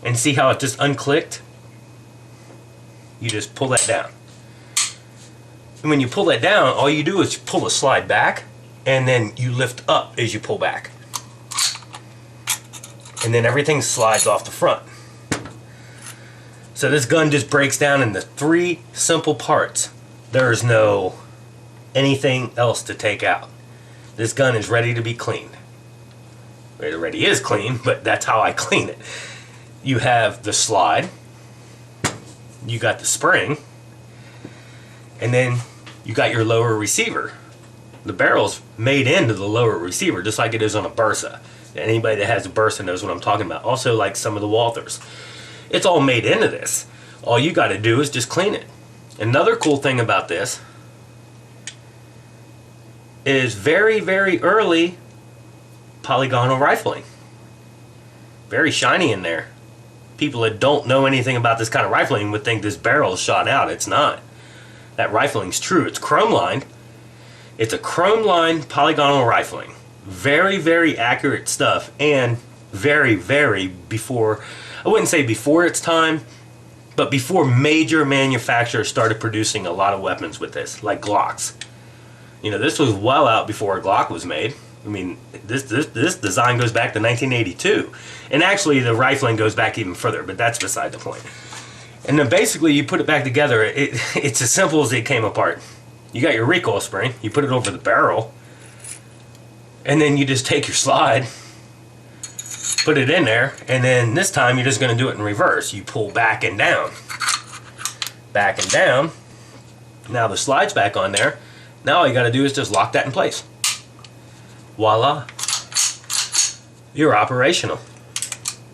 And see how it just unclicked? You just pull that down. And when you pull that down, all you do is pull the slide back, and then you lift up as you pull back. And then everything slides off the front. So this gun just breaks down into 3 simple parts. There's no anything else to take out. This gun is ready to be cleaned. It already is clean, but that's how I clean it. You have the slide, you got the spring, and then you got your lower receiver. The barrel's made into the lower receiver, just like it is on a Bursa. Anybody that has a Bursa knows what I'm talking about. Also, like some of the Walthers. It's all made into this. All you got to do is just clean it. Another cool thing about this is very, very early polygonal rifling. Very shiny in there. People that don't know anything about this kind of rifling would think this barrel is shot out. It's not. That rifling's true. It's chrome lined. It's a chrome lined polygonal rifling. Very, very accurate stuff, and very, very before, I wouldn't say before its time, but before major manufacturers started producing a lot of weapons with this, like Glocks. You know, this was well out before a Glock was made. I mean, this design goes back to 1982. And actually, the rifling goes back even further, but that's beside the point. And then basically, you put it back together, it's as simple as it came apart. You got your recoil spring, you put it over the barrel, and then you just take your slide, put it in there, and then this time you're just going to do it in reverse. You pull back and down. Back and down. Now the slide's back on there. Now all you got to do is just lock that in place. Voila. You're operational.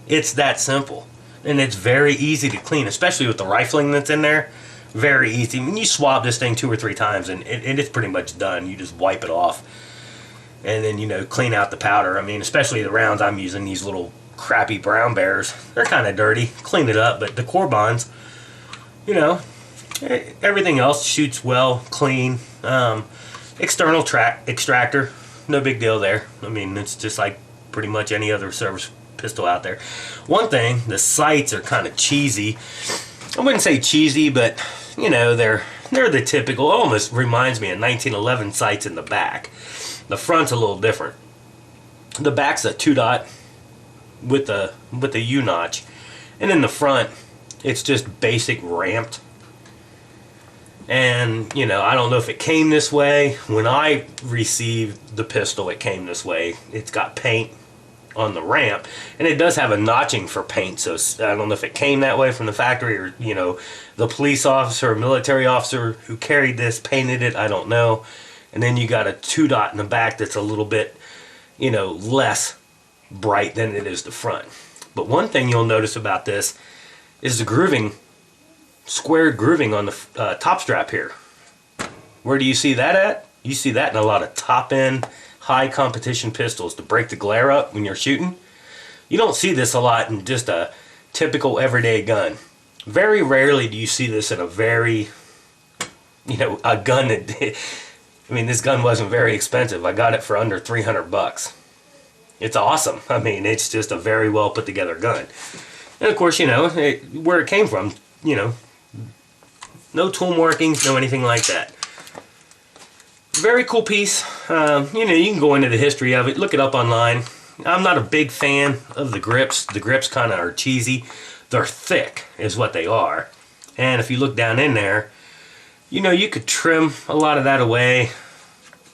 It's that simple. And it's very easy to clean, especially with the rifling that's in there. Very easy. I mean, you swab this thing 2 or 3 times and it's pretty much done. You just wipe it off. And then, you know, clean out the powder. I mean, especially the rounds I'm using, these little crappy brown bears. They're kind of dirty. Clean it up. But the core bonds, you know, everything else shoots well, clean. External extractor. No big deal there. I mean, it's just like pretty much any other service pistol out there. One thing, the sights are kind of cheesy. I wouldn't say cheesy, but, you know, they're the typical. Almost reminds me of 1911 sights in the back. The front's a little different. The back's a 2-dot with the U-notch. And in the front, it's just basic ramped. And, you know, I don't know if it came this way. When I received the pistol, it came this way. It's got paint on the ramp. And it does have a notching for paint. So I don't know if it came that way from the factory or, you know, the police officer or military officer who carried this painted it. I don't know. And then you got a 2-dot in the back that's a little bit, you know, less bright than it is the front. But one thing you'll notice about this is the grooving, squared grooving on the top strap here. Where do you see that at? You see that in a lot of top-end, high competition pistols to break the glare up when you're shooting. You don't see this a lot in just a typical everyday gun. Very rarely do you see this in a very, you know, a gun that... I mean, this gun wasn't very expensive. I got it for under 300 bucks. It's awesome. I mean, it's just a very well put together gun. And of course, you know, where it came from, you know, no tool markings, no anything like that. Very cool piece. You know, you can go into the history of it, look it up online. I'm not a big fan of the grips. The grips kind of are cheesy. They're thick is what they are. And if you look down in there, you know, you could trim a lot of that away.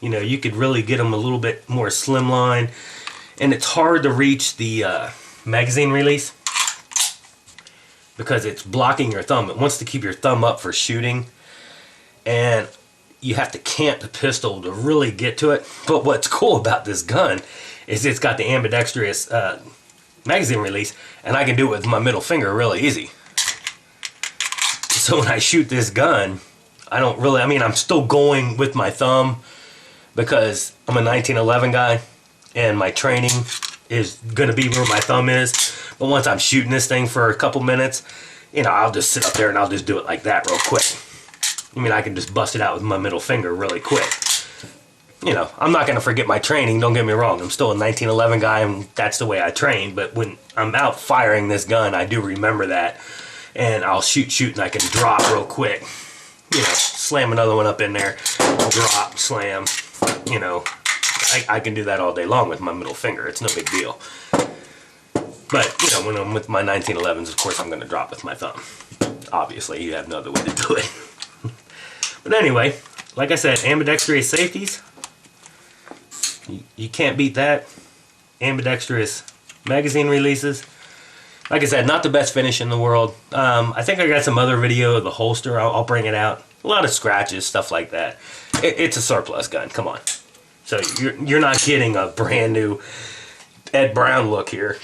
You know, you could really get them a little bit more slimline. And it's hard to reach the magazine release because it's blocking your thumb. It wants to keep your thumb up for shooting. And you have to camp the pistol to really get to it. But what's cool about this gun is it's got the ambidextrous magazine release. And I can do it with my middle finger really easy. So when I shoot this gun, I mean, I'm still going with my thumb because I'm a 1911 guy and my training is going to be where my thumb is. But once I'm shooting this thing for a couple minutes, you know, I'll just sit up there and I'll just do it like that real quick. I mean, I can just bust it out with my middle finger really quick. you know, I'm not going to forget my training, don't get me wrong. I'm still a 1911 guy, and that's the way I train. But when I'm out firing this gun, I do remember that. And I'll shoot, and I can drop real quick. You know, slam another one up in there, drop, slam. You know, I can do that all day long with my middle finger. It's no big deal. But, you know, when I'm with my 1911s, of course I'm going to drop with my thumb. Obviously, you have no other way to do it. But anyway, like I said, ambidextrous safeties. You can't beat that. Ambidextrous magazine releases. Like I said, not the best finish in the world. I think I got some other video of the holster. I'll bring it out. A lot of scratches, stuff like that. It's a surplus gun. Come on. So you're not getting a brand new Ed Brown look here.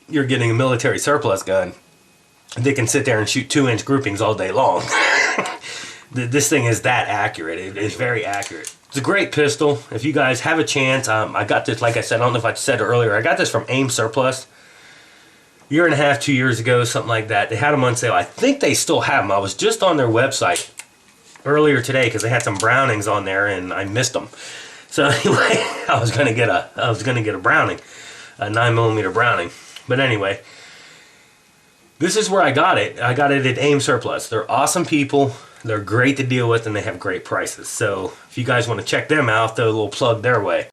You're getting a military surplus gun. They can sit there and shoot 2-inch groupings all day long. This thing is that accurate. It is very accurate. It's a great pistol. If you guys have a chance, I got this, like I said, I don't know if I said it earlier, I got this from AIM Surplus. Year and a half, 2 years ago, something like that. They had them on sale. I think they still have them. I was just on their website earlier today because they had some Brownings on there and I missed them. So anyway, I was gonna get a Browning, a 9mm Browning. But anyway, this is where I got it. I got it at AIM Surplus. They're awesome people. They're great to deal with, and they have great prices. So if you guys want to check them out, throw a little plug their way.